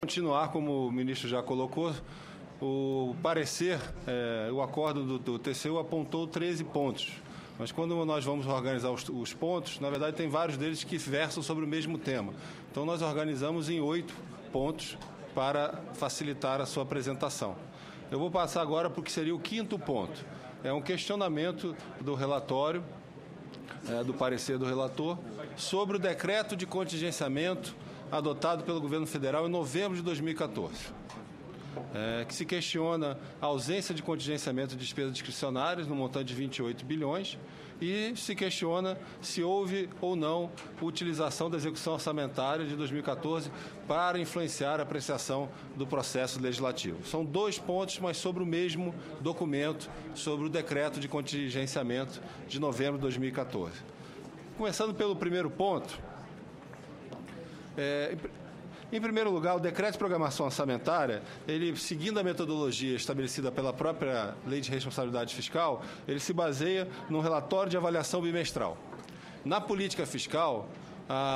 Continuar, como o ministro já colocou, o parecer, o acordo do TCU apontou 13 pontos. Mas quando nós vamos organizar os pontos, na verdade tem vários deles que versam sobre o mesmo tema. Então nós organizamos em 8 pontos para facilitar a sua apresentação. Eu vou passar agora para o que seria o 5º ponto. É um questionamento do relatório, do parecer do relator, sobre o decreto de contingenciamento adotado pelo governo federal em novembro de 2014, que se questiona a ausência de contingenciamento de despesas discricionárias no montante de 28 bilhões e se questiona se houve ou não utilização da execução orçamentária de 2014 para influenciar a apreciação do processo legislativo. São 2 pontos, mas sobre o mesmo documento, sobre o decreto de contingenciamento de novembro de 2014. Começando pelo primeiro ponto, em primeiro lugar, o decreto de programação orçamentária, ele, seguindo a metodologia estabelecida pela própria Lei de Responsabilidade Fiscal, ele se baseia num relatório de avaliação bimestral. Na política fiscal,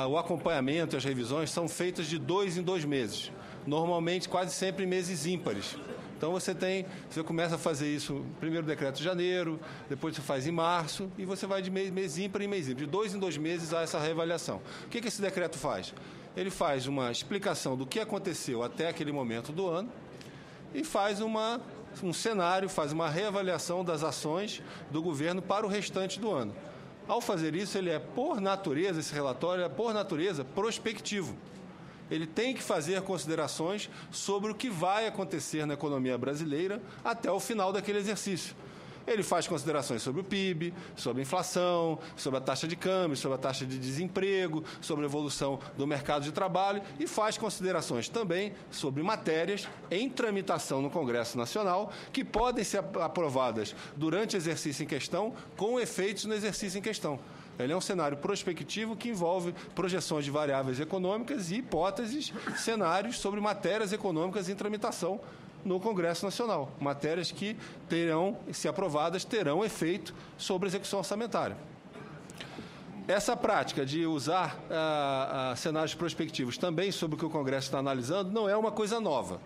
o acompanhamento e as revisões são feitas de 2 em 2 meses, normalmente quase sempre em meses ímpares. Então você começa a fazer isso, primeiro decreto de janeiro, depois você faz em março e você vai de mês ímpar em mês ímpar. De 2 em 2 meses há essa reavaliação. O que esse decreto faz? Ele faz uma explicação do que aconteceu até aquele momento do ano e faz um cenário, faz uma reavaliação das ações do governo para o restante do ano. Ao fazer isso, ele por natureza, esse relatório é, por natureza, prospectivo. Ele tem que fazer considerações sobre o que vai acontecer na economia brasileira até o final daquele exercício. Ele faz considerações sobre o PIB, sobre a inflação, sobre a taxa de câmbio, sobre a taxa de desemprego, sobre a evolução do mercado de trabalho e faz considerações também sobre matérias em tramitação no Congresso Nacional que podem ser aprovadas durante o exercício em questão com efeitos no exercício em questão. Ele é um cenário prospectivo que envolve projeções de variáveis econômicas e hipóteses, cenários sobre matérias econômicas em tramitação no Congresso Nacional. Matérias que se aprovadas, terão efeito sobre a execução orçamentária. Essa prática de usar cenários prospectivos também sobre o que o Congresso está analisando não é uma coisa nova.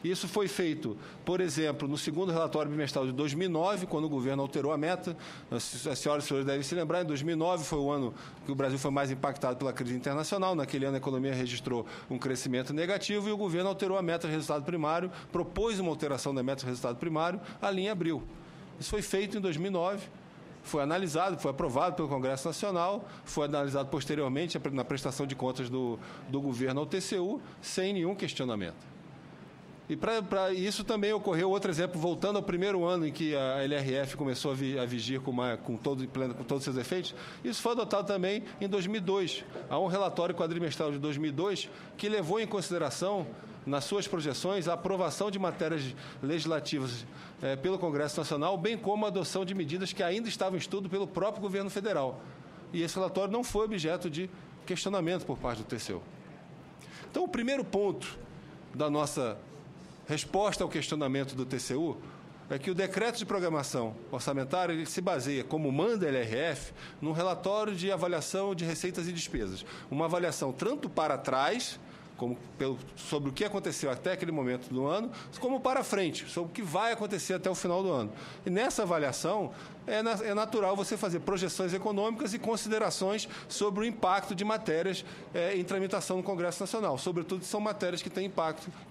Isso foi feito, por exemplo, no segundo relatório bimestral de 2009, quando o governo alterou a meta. As senhoras e senhores devem se lembrar, em 2009 foi o ano que o Brasil foi mais impactado pela crise internacional. Naquele ano a economia registrou um crescimento negativo e o governo alterou a meta de resultado primário, propôs uma alteração da meta de resultado primário ali em abril. Isso foi feito em 2009. Foi analisado, foi aprovado pelo Congresso Nacional, foi analisado posteriormente na prestação de contas do governo ao TCU, sem nenhum questionamento. E para isso também ocorreu outro exemplo, voltando ao primeiro ano em que a LRF começou a vigir com todos os seus efeitos. Isso foi adotado também em 2002. Há um relatório quadrimestral de 2002 que levou em consideração, nas suas projeções, a aprovação de matérias legislativas pelo Congresso Nacional, bem como a adoção de medidas que ainda estavam em estudo pelo próprio governo federal. E esse relatório não foi objeto de questionamento por parte do TCU. Então, o primeiro ponto da nossa resposta ao questionamento do TCU é que o decreto de programação orçamentária ele se baseia, como manda a LRF, num relatório de avaliação de receitas e despesas. Uma avaliação tanto para trás, sobre o que aconteceu até aquele momento do ano, como para frente, sobre o que vai acontecer até o final do ano. E nessa avaliação, é natural você fazer projeções econômicas e considerações sobre o impacto de matérias em tramitação no Congresso Nacional. Sobretudo, são matérias que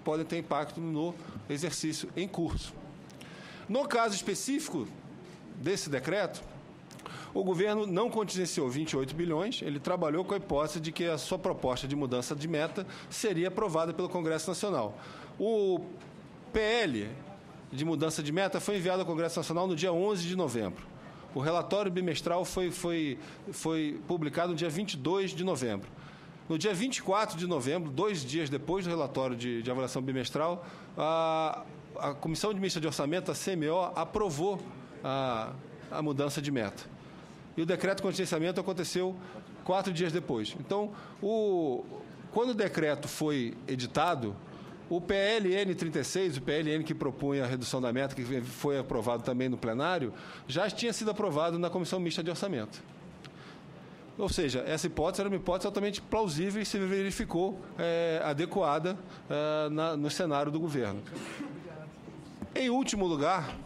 podem ter impacto no exercício em curso. No caso específico desse decreto, o governo não contingenciou 28 bilhões, ele trabalhou com a hipótese de que a sua proposta de mudança de meta seria aprovada pelo Congresso Nacional. O PL de mudança de meta foi enviado ao Congresso Nacional no dia 11 de novembro. O relatório bimestral foi publicado no dia 22 de novembro. No dia 24 de novembro, 2 dias depois do relatório de avaliação bimestral, a Comissão de Mista de Orçamento, a CMO, aprovou a mudança de meta. E o decreto de contingenciamento aconteceu 4 dias depois. Então, quando o decreto foi editado, o PLN 36, o PLN que propunha a redução da meta, que foi aprovado também no plenário, já tinha sido aprovado na Comissão Mista de Orçamento. Ou seja, essa hipótese era uma hipótese altamente plausível e se verificou adequada no cenário do governo. Em último lugar,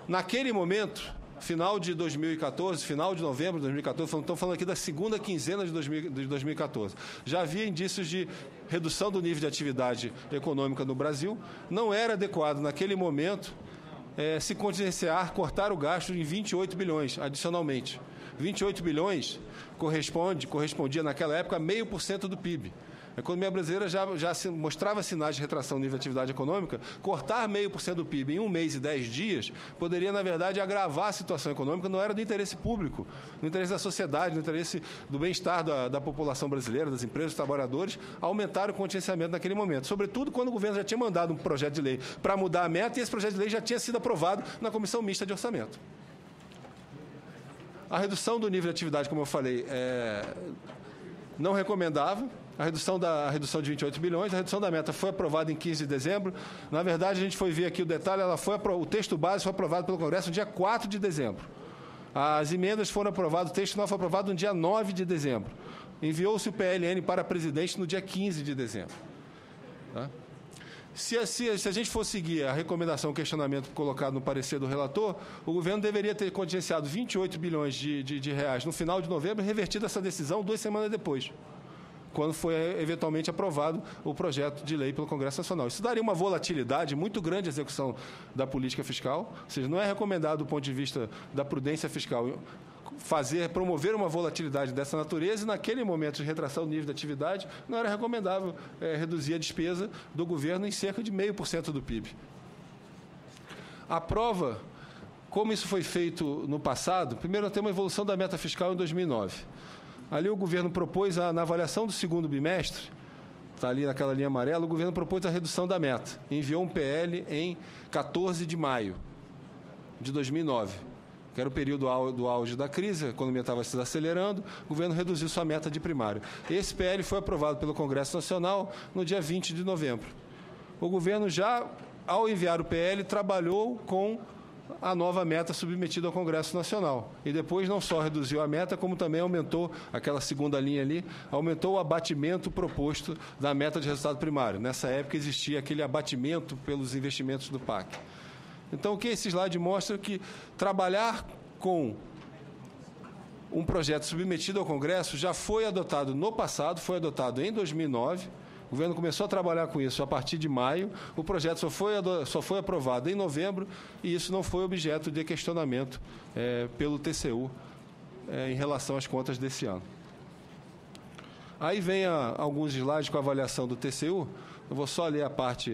naquele momento, final de 2014, final de novembro de 2014, estamos falando aqui da segunda quinzena de 2014, já havia indícios de redução do nível de atividade econômica no Brasil. Não era adequado, naquele momento, se contingenciar, cortar o gasto em 28 bilhões, adicionalmente. 28 bilhões correspondia naquela época a 0,5% do PIB. A economia brasileira já mostrava sinais de retração no nível de atividade econômica. Cortar 0,5% do PIB em 1 mês e 10 dias poderia, na verdade, agravar a situação econômica. Não era do interesse público, do interesse da sociedade, do interesse do bem-estar da população brasileira, das empresas, dos trabalhadores, aumentar o contingenciamento naquele momento. Sobretudo quando o governo já tinha mandado um projeto de lei para mudar a meta e esse projeto de lei já tinha sido aprovado na Comissão Mista de Orçamento. A redução do nível de atividade, como eu falei, não recomendável. A redução de 28 bilhões, a redução da meta foi aprovada em 15 de dezembro. Na verdade, a gente foi ver aqui o detalhe, o texto base foi aprovado pelo Congresso no dia 4 de dezembro. As emendas foram aprovadas, o texto final foi aprovado no dia 9 de dezembro. Enviou-se o PLN para presidente no dia 15 de dezembro. Tá? Se a gente for seguir a recomendação, o questionamento colocado no parecer do relator, o governo deveria ter contingenciado 28 bilhões de reais no final de novembro e revertido essa decisão 2 semanas depois, quando foi eventualmente aprovado o projeto de lei pelo Congresso Nacional. Isso daria uma volatilidade muito grande à execução da política fiscal, ou seja, não é recomendado do ponto de vista da prudência fiscal promover uma volatilidade dessa natureza, e naquele momento de retração do nível de atividade, não era recomendável reduzir a despesa do governo em cerca de 0,5% do PIB. A prova, como isso foi feito no passado, primeiro nós temos uma evolução da meta fiscal em 2009. Ali o governo propôs, na avaliação do segundo bimestre, está ali naquela linha amarela, o governo propôs a redução da meta. Enviou um PL em 14 de maio de 2009, que era o período do auge da crise, a economia estava se acelerando, o governo reduziu sua meta de primário. Esse PL foi aprovado pelo Congresso Nacional no dia 20 de novembro. O governo já, ao enviar o PL, trabalhou com a nova meta submetida ao Congresso Nacional. E depois não só reduziu a meta, como também aumentou, aquela segunda linha ali, aumentou o abatimento proposto da meta de resultado primário. Nessa época existia aquele abatimento pelos investimentos do PAC. Então, o que esse slide mostra é que trabalhar com um projeto submetido ao Congresso já foi adotado no passado, foi adotado em 2009, o governo começou a trabalhar com isso a partir de maio, o projeto só foi aprovado em novembro e isso não foi objeto de questionamento pelo TCU em relação às contas desse ano. Aí vem alguns slides com a avaliação do TCU. Eu vou só ler a parte,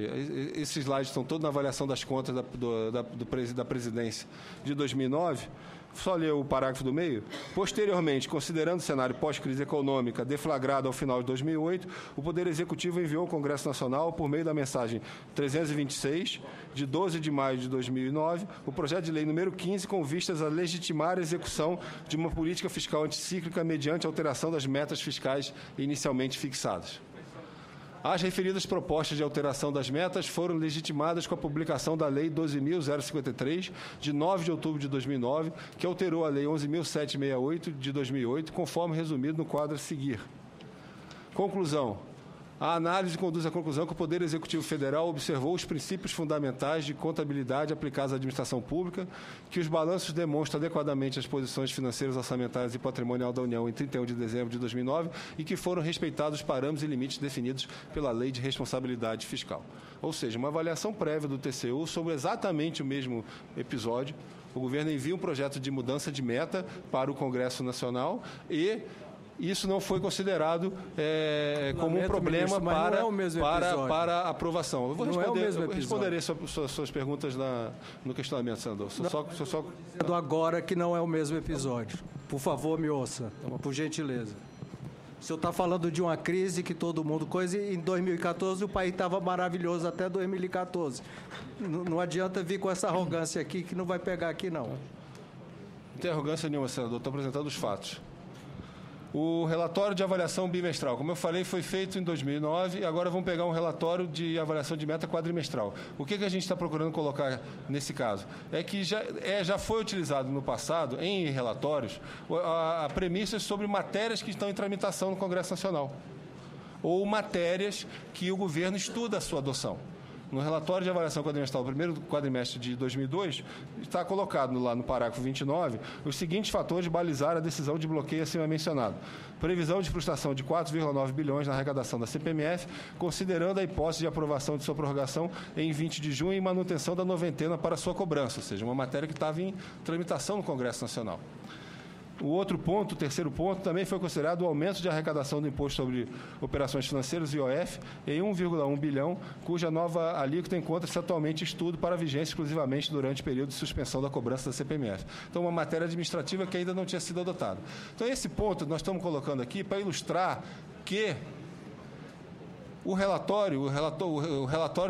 esses slides estão todos na avaliação das contas da presidência de 2009, só ler o parágrafo do meio. Posteriormente, considerando o cenário pós-crise econômica deflagrado ao final de 2008, o Poder Executivo enviou ao Congresso Nacional, por meio da mensagem 326, de 12 de maio de 2009, o projeto de lei número 15, com vistas a legitimar a execução de uma política fiscal anticíclica mediante alteração das metas fiscais inicialmente fixadas. As referidas propostas de alteração das metas foram legitimadas com a publicação da Lei 12.053, de 9 de outubro de 2009, que alterou a Lei 11.768, de 2008, conforme resumido no quadro a seguir. Conclusão. A análise conduz à conclusão que o Poder Executivo Federal observou os princípios fundamentais de contabilidade aplicados à administração pública, que os balanços demonstram adequadamente as posições financeiras, orçamentárias e patrimonial da União em 31 de dezembro de 2009 e que foram respeitados os parâmetros e limites definidos pela Lei de Responsabilidade Fiscal. Ou seja, uma avaliação prévia do TCU sobre exatamente o mesmo episódio. O governo envia um projeto de mudança de meta para o Congresso Nacional e isso não foi considerado como um problema para aprovação. Eu vou responderei suas perguntas no questionamento, senador. Só agora que não é o mesmo episódio. Por favor, me ouça, por gentileza. O senhor está falando de uma crise que todo mundo... em 2014 o país estava maravilhoso até 2014. Não adianta vir com essa arrogância aqui que não vai pegar aqui, não. Não tem arrogância nenhuma, senador. Estou apresentando os fatos. O relatório de avaliação bimestral, como eu falei, foi feito em 2009 e agora vamos pegar um relatório de avaliação de meta quadrimestral. O que a gente está procurando colocar nesse caso? É que já foi utilizado no passado, em relatórios, a premissa sobre matérias que estão em tramitação no Congresso Nacional ou matérias que o governo estuda a sua adoção. No relatório de avaliação quadrimestral, do primeiro quadrimestre de 2002, está colocado lá no parágrafo 29 os seguintes fatores balizaram a decisão de bloqueio acima mencionado. Previsão de frustração de 4,9 bilhões na arrecadação da CPMF, considerando a hipótese de aprovação de sua prorrogação em 20 de junho e manutenção da noventena para sua cobrança, ou seja, uma matéria que estava em tramitação no Congresso Nacional. O outro ponto, o terceiro ponto, também foi considerado o aumento de arrecadação do Imposto sobre Operações Financeiras, IOF, em 1,1 bilhão, cuja nova alíquota encontra-se atualmente em estudo para vigência exclusivamente durante o período de suspensão da cobrança da CPMF. Então, uma matéria administrativa que ainda não tinha sido adotada. Então, esse ponto nós estamos colocando aqui para ilustrar que o relatório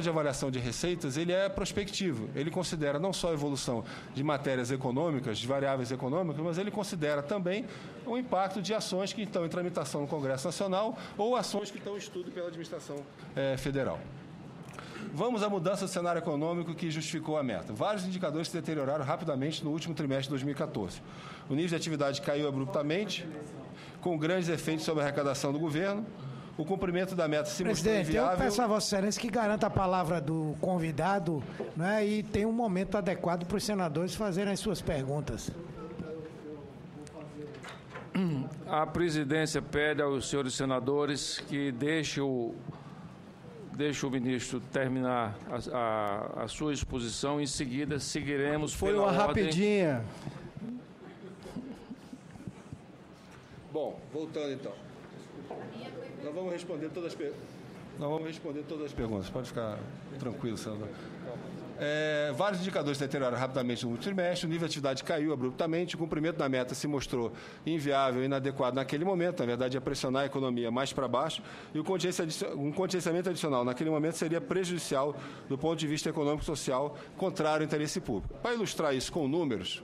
de avaliação de receitas, ele é prospectivo. Ele considera não só a evolução de matérias econômicas, de variáveis econômicas, mas ele considera também o impacto de ações que estão em tramitação no Congresso Nacional ou ações que estão em estudo pela administração federal. Vamos à mudança do cenário econômico que justificou a meta. Vários indicadores se deterioraram rapidamente no último trimestre de 2014. O nível de atividade caiu abruptamente, com grandes efeitos sobre a arrecadação do governo. O cumprimento da meta se mostrou inviável. Presidente, eu peço a Vossa Excelência que garanta a palavra do convidado, né, e tem um momento adequado para os senadores fazerem as suas perguntas. A presidência pede aos senhores senadores que deixe o ministro terminar a sua exposição. Em seguida, seguiremos Foi pela uma ordem. rapidinha. Bom, voltando então. Nós vamos responder todas as perguntas. Pode ficar tranquilo, senador. Vários indicadores se deterioraram rapidamente no último trimestre, o nível de atividade caiu abruptamente, o cumprimento da meta se mostrou inviável e inadequado naquele momento, na verdade, ia pressionar a economia mais para baixo, e um contingenciamento adicional naquele momento seria prejudicial do ponto de vista econômico e social, contrário ao interesse público. Para ilustrar isso com números,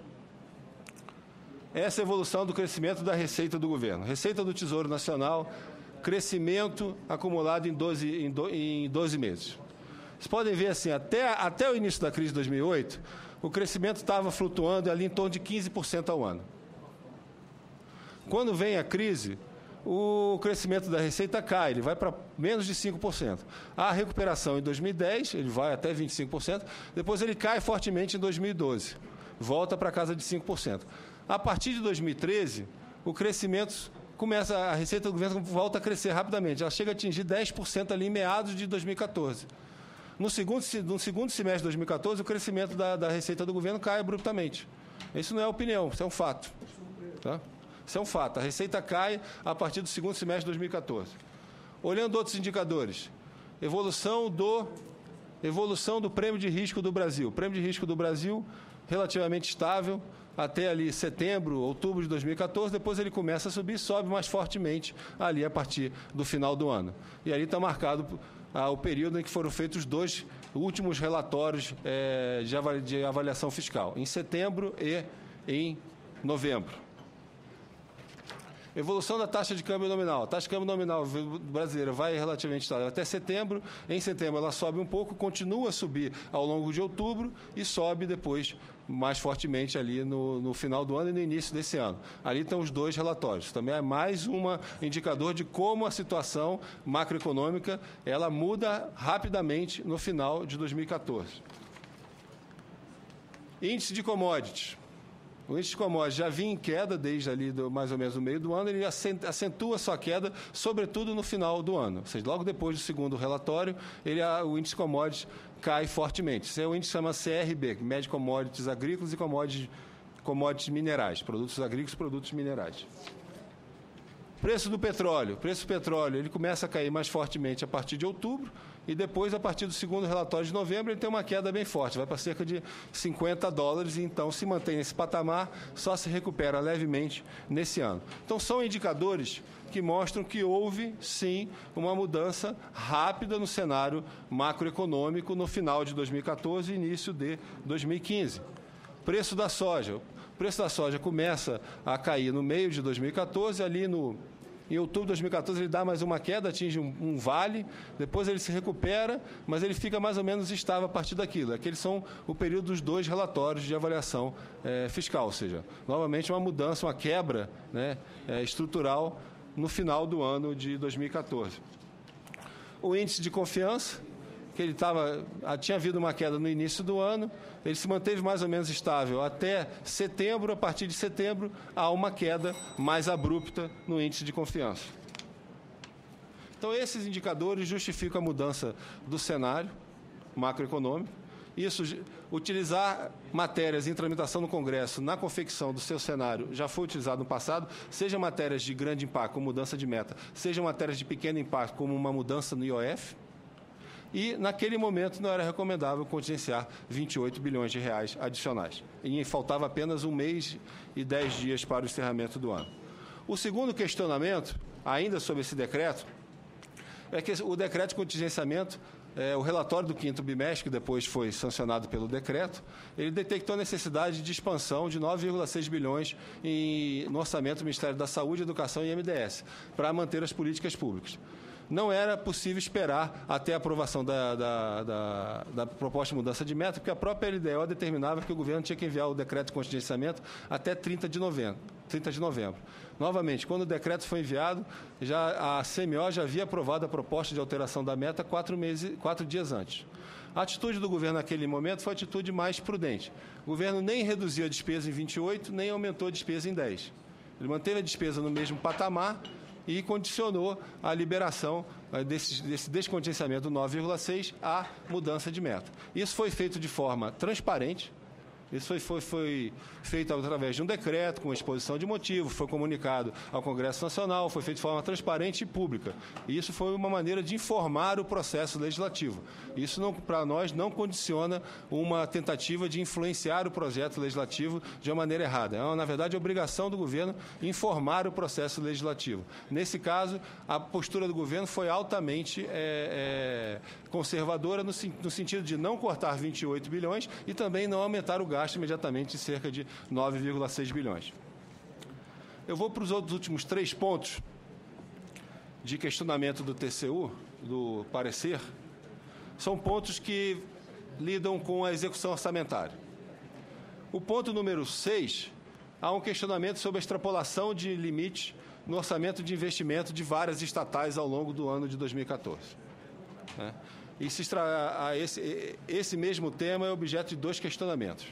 essa evolução do crescimento da receita do governo. Receita do Tesouro Nacional, crescimento acumulado em 12 meses. Vocês podem ver assim, até o início da crise de 2008, o crescimento estava flutuando ali em torno de 15% ao ano. Quando vem a crise, o crescimento da receita cai, ele vai para menos de 5%. Há recuperação em 2010, ele vai até 25%, depois ele cai fortemente em 2012, volta para casa de 5%. A partir de 2013, o crescimento a receita do governo volta a crescer rapidamente. Ela chega a atingir 10% ali em meados de 2014. No segundo semestre de 2014, o crescimento da receita do governo cai abruptamente. Isso não é opinião, isso é um fato. Tá? Isso é um fato. A receita cai a partir do segundo semestre de 2014. Olhando outros indicadores, evolução do prêmio de risco do Brasil. O prêmio de risco do Brasil, relativamente estável, até ali setembro, outubro de 2014, depois ele começa a subir, sobe mais fortemente ali a partir do final do ano. E ali está marcado o período em que foram feitos os 2 últimos relatórios de avaliação fiscal, em setembro e em novembro. Evolução da taxa de câmbio nominal. A taxa de câmbio nominal brasileira vai relativamente estável até setembro. Em setembro ela sobe um pouco, continua a subir ao longo de outubro e sobe depois mais fortemente ali no final do ano e no início desse ano. Ali estão os 2 relatórios. Também é mais um indicador de como a situação macroeconômica ela muda rapidamente no final de 2014. Índice de commodities. O índice de commodities já vinha em queda desde ali mais ou menos o meio do ano, ele acentua sua queda, sobretudo no final do ano. Ou seja, logo depois do segundo relatório, o índice de commodities cai fortemente. Esse é o índice que chama CRB, que mede commodities agrícolas e commodities minerais, produtos agrícolas e produtos minerais. Preço do petróleo. Preço do petróleo ele começa a cair mais fortemente a partir de outubro e depois, a partir do segundo relatório de novembro, ele tem uma queda bem forte, vai para cerca de $50 e então se mantém nesse patamar, só se recupera levemente nesse ano. Então, são indicadores que mostram que houve, sim, uma mudança rápida no cenário macroeconômico no final de 2014 e início de 2015. Preço da soja. O preço da soja começa a cair no meio de 2014, em outubro de 2014 ele dá mais uma queda, atinge um vale, depois ele se recupera, mas ele fica mais ou menos estável a partir daquilo. Aqueles são o período dos 2 relatórios de avaliação fiscal, ou seja, novamente uma mudança, uma quebra, né, estrutural no final do ano de 2014. O índice de confiança, que tinha havido uma queda no início do ano, ele se manteve mais ou menos estável até setembro. A partir de setembro, há uma queda mais abrupta no índice de confiança. Então, esses indicadores justificam a mudança do cenário macroeconômico. Isso, utilizar matérias em tramitação no Congresso na confecção do seu cenário já foi utilizado no passado, seja matérias de grande impacto, como mudança de meta, seja matérias de pequeno impacto, como uma mudança no IOF. E, naquele momento, não era recomendável contingenciar 28 bilhões de reais adicionais. E faltava apenas 1 mês e 10 dias para o encerramento do ano. O segundo questionamento, ainda sobre esse decreto, é que o decreto de contingenciamento, o relatório do 5º bimestre, que depois foi sancionado pelo decreto, ele detectou a necessidade de expansão de 9,6 bilhões no orçamento do Ministério da Saúde, Educação e IMDS, para manter as políticas públicas. Não era possível esperar até a aprovação da proposta de mudança de meta, porque a própria LDO determinava que o governo tinha que enviar o decreto de contingenciamento até 30 de novembro. Novamente, quando o decreto foi enviado, a CMO já havia aprovado a proposta de alteração da meta 4 dias antes. A atitude do governo naquele momento foi a atitude mais prudente. O governo nem reduziu a despesa em 28, nem aumentou a despesa em 10. Ele manteve a despesa no mesmo patamar e condicionou a liberação desse descontingenciamento do 9,6 à mudança de meta. Isso foi feito de forma transparente. Isso foi feito através de um decreto, com exposição de motivos, foi comunicado ao Congresso Nacional, foi feito de forma transparente e pública. E isso foi uma maneira de informar o processo legislativo. Isso, para nós, não condiciona uma tentativa de influenciar o projeto legislativo de uma maneira errada. É, na verdade, a obrigação do governo informar o processo legislativo. Nesse caso, a postura do governo foi altamente conservadora, no sentido de não cortar 28 bilhões e também não aumentar o gasto imediatamente em cerca de 9,6 bilhões. Eu vou para os últimos 3 pontos de questionamento do TCU, do parecer. São pontos que lidam com a execução orçamentária. O ponto número 6, há um questionamento sobre a extrapolação de limites no orçamento de investimento de várias estatais ao longo do ano de 2014. Esse mesmo tema é objeto de 2 questionamentos.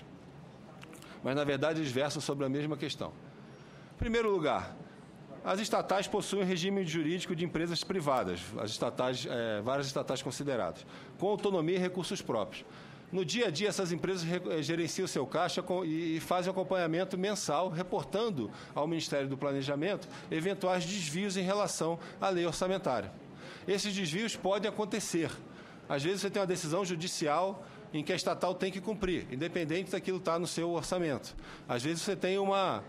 Mas, na verdade, eles versam sobre a mesma questão. Em primeiro lugar, as estatais possuem regime jurídico de empresas privadas, várias estatais consideradas, com autonomia e recursos próprios. No dia a dia, essas empresas gerenciam o seu caixa e fazem acompanhamento mensal, reportando ao Ministério do Planejamento eventuais desvios em relação à lei orçamentária. Esses desvios podem acontecer. Às vezes, você tem uma decisão judicial em que a estatal tem que cumprir, independente daquilo estar no seu orçamento. Às vezes você tem alguma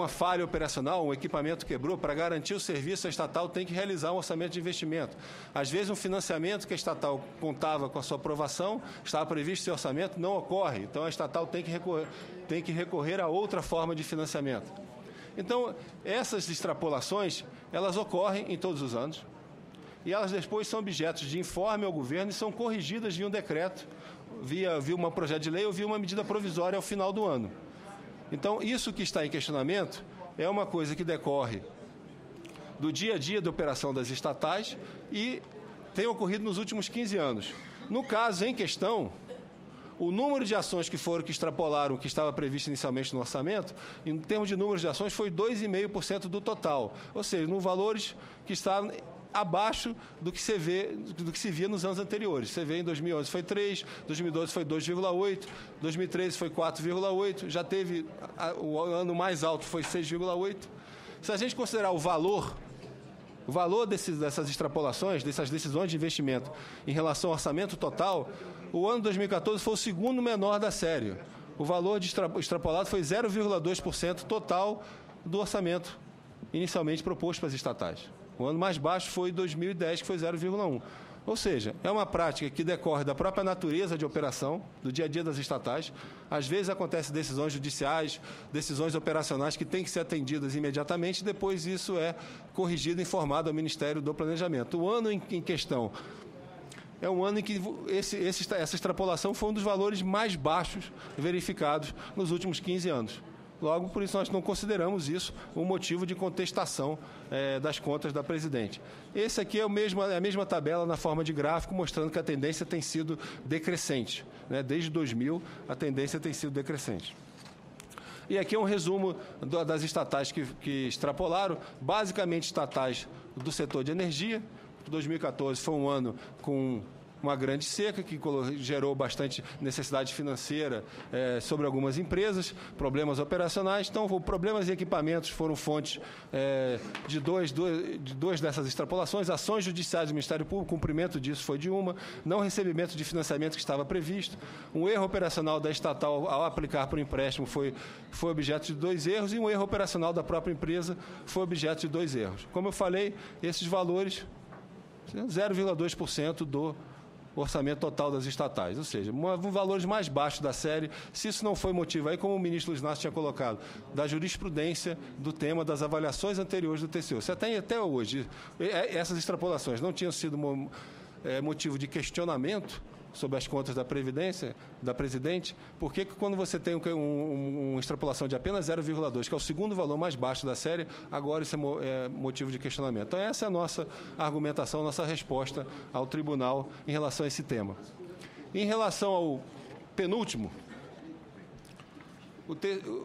falha operacional, um equipamento quebrou, para garantir o serviço, a estatal tem que realizar um orçamento de investimento. Às vezes um financiamento que a estatal contava com a sua aprovação, estava previsto no seu orçamento, não ocorre. Então a estatal tem que recorrer a outra forma de financiamento. Então, essas extrapolações, elas ocorrem em todos os anos. E elas depois são objetos de informe ao governo e são corrigidas via um decreto, via um projeto de lei ou via uma medida provisória ao final do ano. Então, isso que está em questionamento é uma coisa que decorre do dia a dia da operação das estatais e tem ocorrido nos últimos 15 anos. No caso em questão, o número de ações que extrapolaram o que estava previsto inicialmente no orçamento, em termos de número de ações, foi 2,5% do total. Ou seja, no valores que estavam abaixo do que se via nos anos anteriores. Você vê em 2011 foi 3, 2012 foi 2,8, 2013 foi 4,8, já teve o ano mais alto foi 6,8. Se a gente considerar o valor dessas extrapolações, dessas decisões de investimento em relação ao orçamento total, o ano 2014 foi o segundo menor da série. O valor extrapolado foi 0,2% total do orçamento inicialmente proposto para as estatais. O ano mais baixo foi 2010, que foi 0,1%. Ou seja, é uma prática que decorre da própria natureza de operação, do dia a dia das estatais. Às vezes acontecem decisões judiciais, decisões operacionais que têm que ser atendidas imediatamente, e depois isso é corrigido e informado ao Ministério do Planejamento. O ano em questão é um ano em que essa extrapolação foi um dos valores mais baixos verificados nos últimos 15 anos. Logo, por isso, nós não consideramos isso um motivo de contestação das contas da Presidente. Esse aqui é a mesma tabela na forma de gráfico, mostrando que a tendência tem sido decrescente. Né? Desde 2000, a tendência tem sido decrescente. E aqui é um resumo das estatais que extrapolaram, basicamente estatais do setor de energia. 2014 foi um ano com uma grande seca que gerou bastante necessidade financeira sobre algumas empresas, problemas operacionais. Então, problemas e equipamentos foram fontes de duas dessas extrapolações. Ações judiciais do Ministério Público, cumprimento disso foi de uma. Não recebimento de financiamento que estava previsto. Um erro operacional da estatal ao aplicar para o empréstimo foi objeto de 2 erros, e um erro operacional da própria empresa foi objeto de 2 erros. Como eu falei, esses valores, 0,2% do orçamento total das estatais, ou seja, valores mais baixos da série. Se isso não foi motivo, aí como o ministro Luiz Inácio tinha colocado, da jurisprudência do tema das avaliações anteriores do TCU. Se até hoje essas extrapolações não tinham sido motivo de questionamento sobre as contas da Previdência, da Presidente, por que quando você tem uma extrapolação de apenas 0,2, que é o segundo valor mais baixo da série, agora isso é motivo de questionamento? Então, essa é a nossa argumentação, a nossa resposta ao tribunal em relação a esse tema. Em relação ao penúltimo,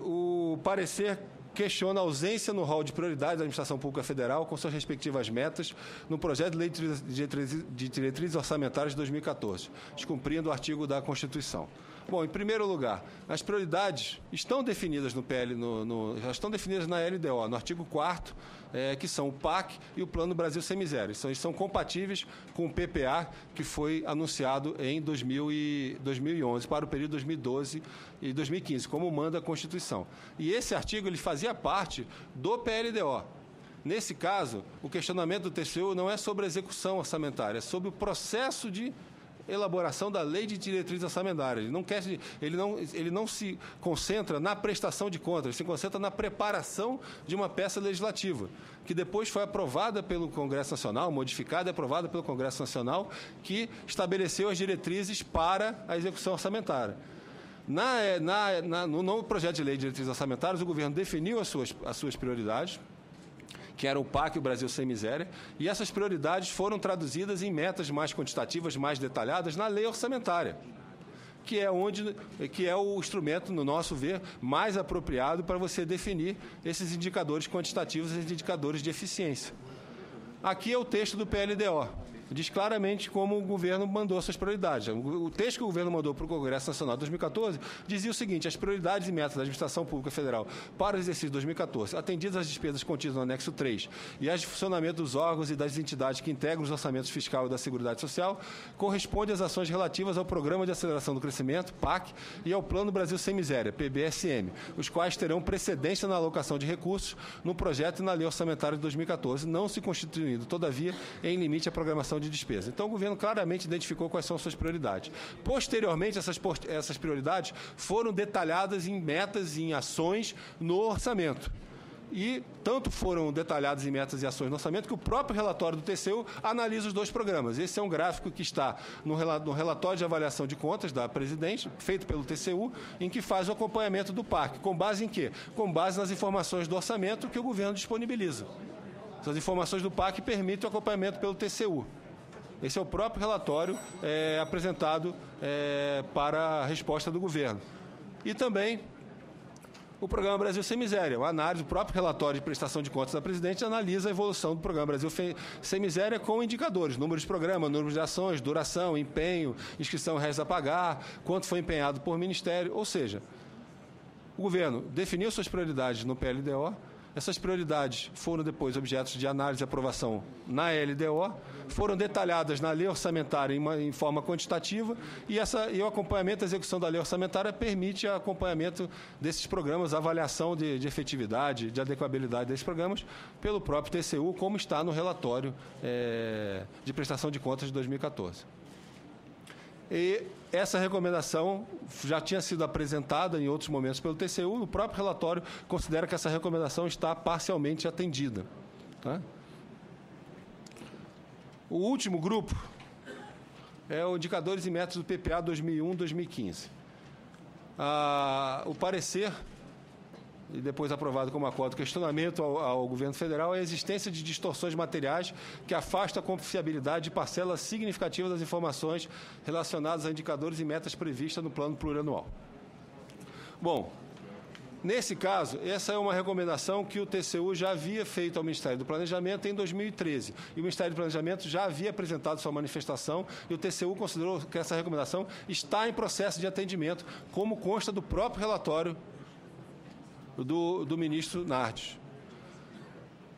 o parecer questiona a ausência no rol de prioridades da Administração Pública Federal com suas respectivas metas no projeto de lei de diretrizes orçamentárias de 2014, descumprindo o artigo da Constituição. Bom, em primeiro lugar, as prioridades estão definidas no PL, já estão definidas na LDO, no artigo 4º, que são o PAC e o Plano Brasil Sem Miséria. Eles são compatíveis com o PPA, que foi anunciado em 2011, para o período 2012 e 2015, como manda a Constituição. E esse artigo ele fazia parte do PLDO. Nesse caso, o questionamento do TCU não é sobre a execução orçamentária, é sobre o processo de elaboração da lei de diretrizes orçamentárias. Ele não se concentra na prestação de contas, ele se concentra na preparação de uma peça legislativa, que depois foi aprovada pelo Congresso Nacional, modificada e aprovada pelo Congresso Nacional, que estabeleceu as diretrizes para a execução orçamentária. No novo projeto de lei de diretrizes orçamentárias, o governo definiu as suas prioridades, que era o PAC e o Brasil Sem Miséria, e essas prioridades foram traduzidas em metas mais quantitativas, mais detalhadas, na lei orçamentária, que é o instrumento, no nosso ver, mais apropriado para você definir esses indicadores quantitativos, esses indicadores de eficiência. Aqui é o texto do PLDO. Diz claramente como o governo mandou suas prioridades. O texto que o governo mandou para o Congresso Nacional de 2014 dizia o seguinte: as prioridades e metas da Administração Pública Federal para o exercício de 2014, atendidas as despesas contidas no anexo 3 e as de funcionamento dos órgãos e das entidades que integram os orçamentos fiscal e da Seguridade Social, corresponde às ações relativas ao Programa de Aceleração do Crescimento, PAC, e ao Plano Brasil Sem Miséria, PBSM, os quais terão precedência na alocação de recursos no projeto e na lei orçamentária de 2014, não se constituindo, todavia, em limite à programação de despesa. Então, o governo claramente identificou quais são as suas prioridades. Posteriormente, essas prioridades foram detalhadas em metas e em ações no orçamento. E tanto foram detalhadas em metas e ações no orçamento que o próprio relatório do TCU analisa os 2 programas. Esse é um gráfico que está no relatório de avaliação de contas da Presidente, feito pelo TCU, em que faz o acompanhamento do PAC. Com base em quê? Com base nas informações do orçamento que o governo disponibiliza. Essas informações do PAC permitem o acompanhamento pelo TCU. Esse é o próprio relatório apresentado para a resposta do governo. E também o Programa Brasil Sem Miséria. O próprio relatório de prestação de contas da Presidente analisa a evolução do Programa Brasil Sem Miséria com indicadores: número de programa, número de ações, duração, empenho, inscrição réis a pagar, quanto foi empenhado por ministério. Ou seja, o governo definiu suas prioridades no PLDO, Essas prioridades foram depois objetos de análise e aprovação na LDO, foram detalhadas na lei orçamentária em forma quantitativa e o acompanhamento da execução da lei orçamentária permite o acompanhamento desses programas, a avaliação de efetividade, de adequabilidade desses programas pelo próprio TCU, como está no relatório de prestação de contas de 2014. E essa recomendação já tinha sido apresentada em outros momentos pelo TCU. O próprio relatório considera que essa recomendação está parcialmente atendida. Tá? O último grupo é o indicadores e metas do PPA 2001-2015. O parecer, e depois aprovado como acordo, questionamento ao governo federal é a existência de distorções materiais que afastam a confiabilidade de parcela significativa das informações relacionadas a indicadores e metas previstas no plano plurianual. Bom, nesse caso, essa é uma recomendação que o TCU já havia feito ao Ministério do Planejamento em 2013. E o Ministério do Planejamento já havia apresentado sua manifestação e o TCU considerou que essa recomendação está em processo de atendimento, como consta do próprio relatório do ministro Nardes.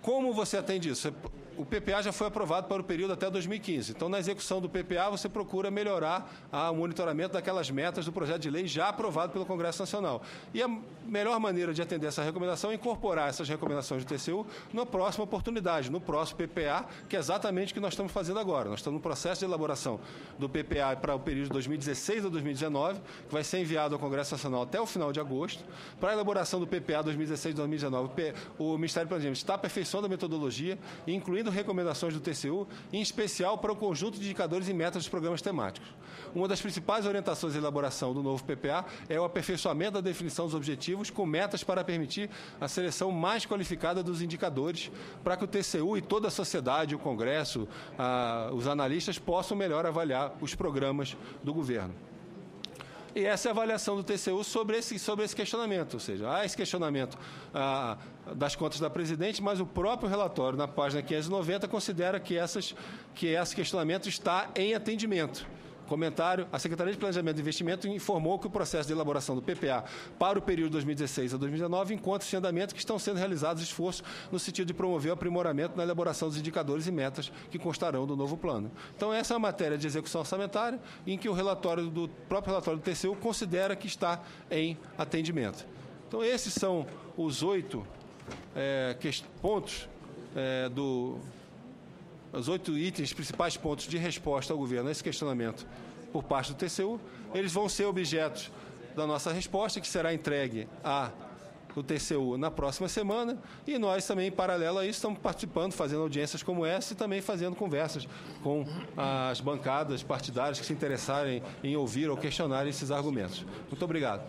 Como você atende isso? O PPA já foi aprovado para o período até 2015. Então, na execução do PPA, você procura melhorar o monitoramento daquelas metas do projeto de lei já aprovado pelo Congresso Nacional. E a melhor maneira de atender essa recomendação é incorporar essas recomendações do TCU na próxima oportunidade, no próximo PPA, que é exatamente o que nós estamos fazendo agora. Nós estamos no processo de elaboração do PPA para o período de 2016 a 2019, que vai ser enviado ao Congresso Nacional até o final de agosto. Para a elaboração do PPA 2016 a 2019, o Ministério do Planejamento está aperfeiçoando a metodologia, incluindo recomendações do TCU, em especial para o conjunto de indicadores e metas dos programas temáticos. Uma das principais orientações de elaboração do novo PPA é o aperfeiçoamento da definição dos objetivos com metas para permitir a seleção mais qualificada dos indicadores para que o TCU e toda a sociedade, o Congresso, os analistas possam melhor avaliar os programas do governo. E essa é a avaliação do TCU sobre esse questionamento, ou seja, há esse questionamento das contas da presidente, mas o próprio relatório, na página 590, considera que esse questionamento está em atendimento. Comentário: a Secretaria de Planejamento e Investimento informou que o processo de elaboração do PPA para o período 2016 a 2019 encontra-se em andamento, que estão sendo realizados esforços no sentido de promover o aprimoramento na elaboração dos indicadores e metas que constarão do novo plano. Então, essa é a matéria de execução orçamentária em que o próprio relatório do TCU considera que está em atendimento. Então, esses são os 8 pontos os 8 itens, principais pontos de resposta ao governo a esse questionamento por parte do TCU. Eles vão ser objetos da nossa resposta, que será entregue ao TCU na próxima semana, e nós também, em paralelo a isso, estamos participando, fazendo audiências como essa e também fazendo conversas com as bancadas partidárias que se interessarem em ouvir ou questionar esses argumentos. Muito obrigado.